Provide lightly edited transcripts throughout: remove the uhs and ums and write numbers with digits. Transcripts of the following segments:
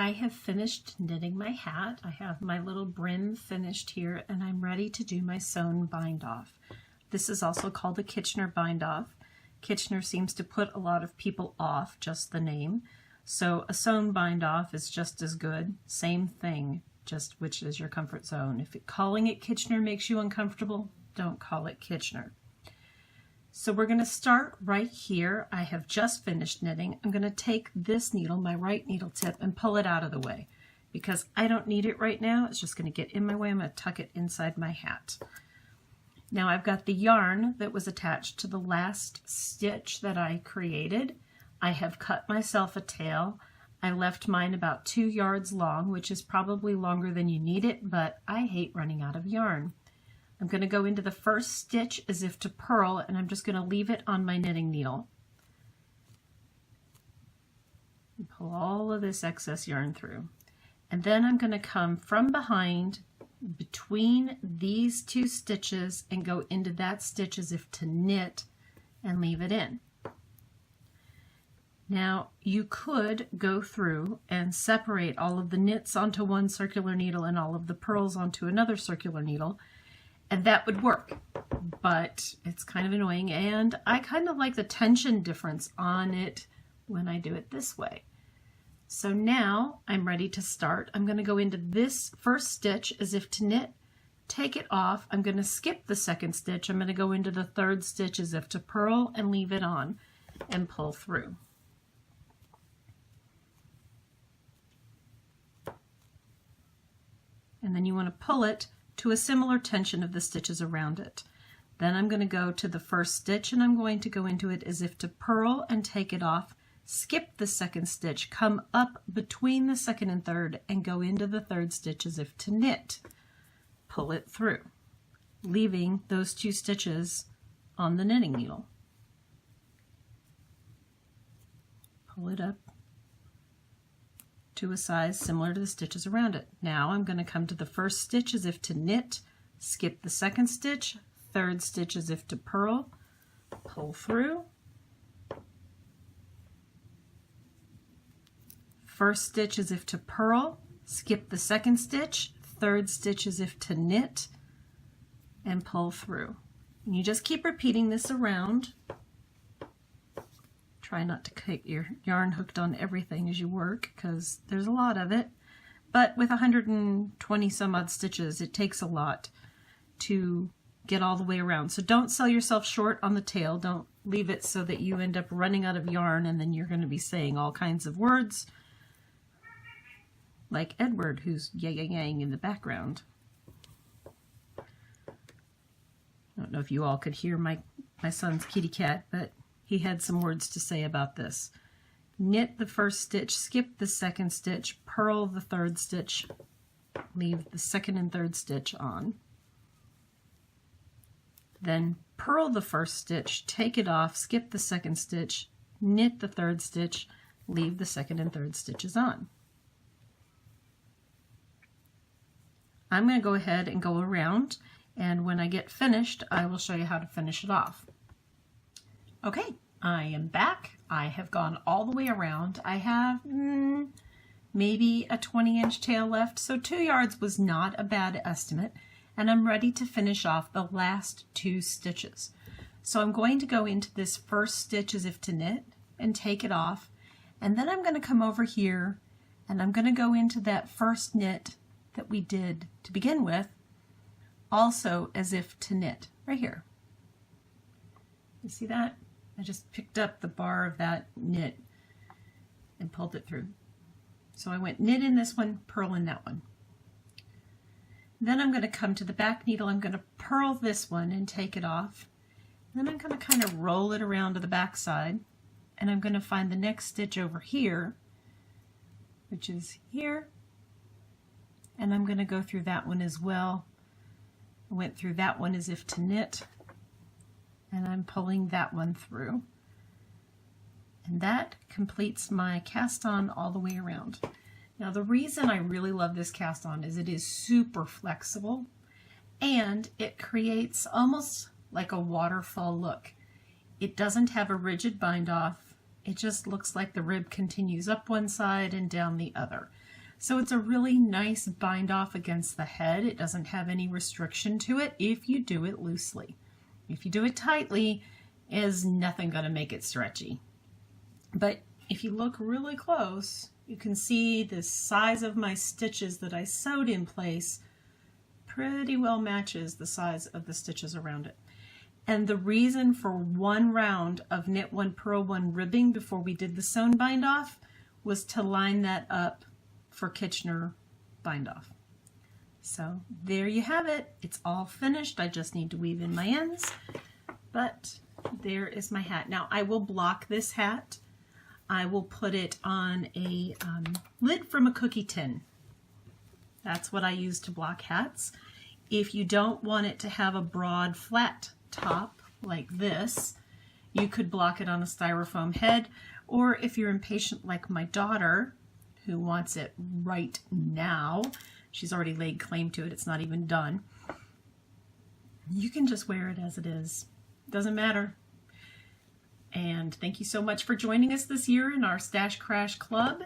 I have finished knitting my hat. I have my little brim finished here, and I'm ready to do my sewn bind off. This is also called a Kitchener bind off. Kitchener seems to put a lot of people off, just the name. So a sewn bind off is just as good. Same thing, just which is your comfort zone. If calling it Kitchener makes you uncomfortable, don't call it Kitchener. So we're going to start right here. I have just finished knitting. I'm going to take this needle, my right needle tip, and pull it out of the way because I don't need it right now. It's just going to get in my way. I'm going to tuck it inside my hat. Now I've got the yarn that was attached to the last stitch that I created. I have cut myself a tail. I left mine about 2 yards long, which is probably longer than you need it, but I hate running out of yarn. I'm going to go into the first stitch as if to purl, and I'm just going to leave it on my knitting needle. And pull all of this excess yarn through. And then I'm going to come from behind between these 2 stitches and go into that stitch as if to knit and leave it in. Now you could go through and separate all of the knits onto one circular needle and all of the purls onto another circular needle, and that would work, but it's kind of annoying, and I kind of like the tension difference on it when I do it this way. So now I'm ready to start. I'm going to go into this first stitch as if to knit, take it off. I'm going to skip the second stitch. I'm going to go into the third stitch as if to purl and leave it on and pull through. And then you want to pull it to a similar tension of the stitches around it. Then I'm going to go to the first stitch and I'm going to go into it as if to purl and take it off, skip the second stitch, come up between the second and third and go into the third stitch as if to knit. Pull it through, leaving those 2 stitches on the knitting needle. Pull it up to a size similar to the stitches around it. Now I'm going to come to the first stitch as if to knit, skip the second stitch, third stitch as if to purl, pull through, first stitch as if to purl, skip the second stitch, third stitch as if to knit, and pull through. And you just keep repeating this around. Try not to get your yarn hooked on everything as you work because there's a lot of it. But with 120 some odd stitches, it takes a lot to get all the way around. So don't sell yourself short on the tail. Don't leave it so that you end up running out of yarn and then you're going to be saying all kinds of words like Edward, who's yang in the background. I don't know if you all could hear my son's kitty cat, but he had some words to say about this. Knit the first stitch, skip the second stitch, purl the third stitch, leave the second and third stitch on. Then purl the first stitch, take it off, skip the second stitch, knit the third stitch, leave the second and third stitches on. I'm going to go ahead and go around, and when I get finished, I will show you how to finish it off. Okay, I am back. I have gone all the way around. I have maybe a 20-inch tail left, so 2 yards was not a bad estimate, and I'm ready to finish off the last 2 stitches. So I'm going to go into this first stitch as if to knit and take it off, and then I'm going to come over here and I'm going to go into that first knit that we did to begin with, also as if to knit, right here. You see that? I just picked up the bar of that knit and pulled it through. So I went knit in this one, purl in that one. Then I'm going to come to the back needle. I'm going to purl this one and take it off. Then I'm going to kind of roll it around to the back side, and I'm going to find the next stitch over here, which is here, and I'm going to go through that one as well. I went through that one as if to knit, and I'm pulling that one through. And that completes my cast on all the way around. Now the reason I really love this cast on is it is super flexible and it creates almost like a waterfall look. It doesn't have a rigid bind off. It just looks like the rib continues up one side and down the other. So it's a really nice bind off against the head. It doesn't have any restriction to it if you do it loosely. If you do it tightly, is nothing going to make it stretchy. But if you look really close, you can see the size of my stitches that I sewed in place pretty well matches the size of the stitches around it. And the reason for one round of knit one, purl one ribbing before we did the sewn bind off was to line that up for Kitchener bind off. So there you have it. It's all finished. I just need to weave in my ends, but there is my hat. Now I will block this hat. I will put it on a lid from a cookie tin. That's what I use to block hats. If you don't want it to have a broad flat top like this, you could block it on a styrofoam head, or if you're impatient like my daughter who wants it right now, she's already laid claim to it, it's not even done, you can just wear it as it is. Doesn't matter. And thank you so much for joining us this year in our Stash Crash Club.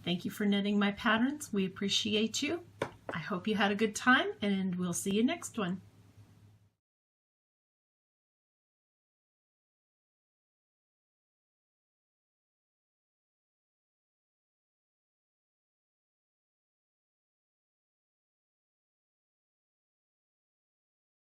Thank you for knitting my patterns. We appreciate you. I hope you had a good time, and we'll see you next one.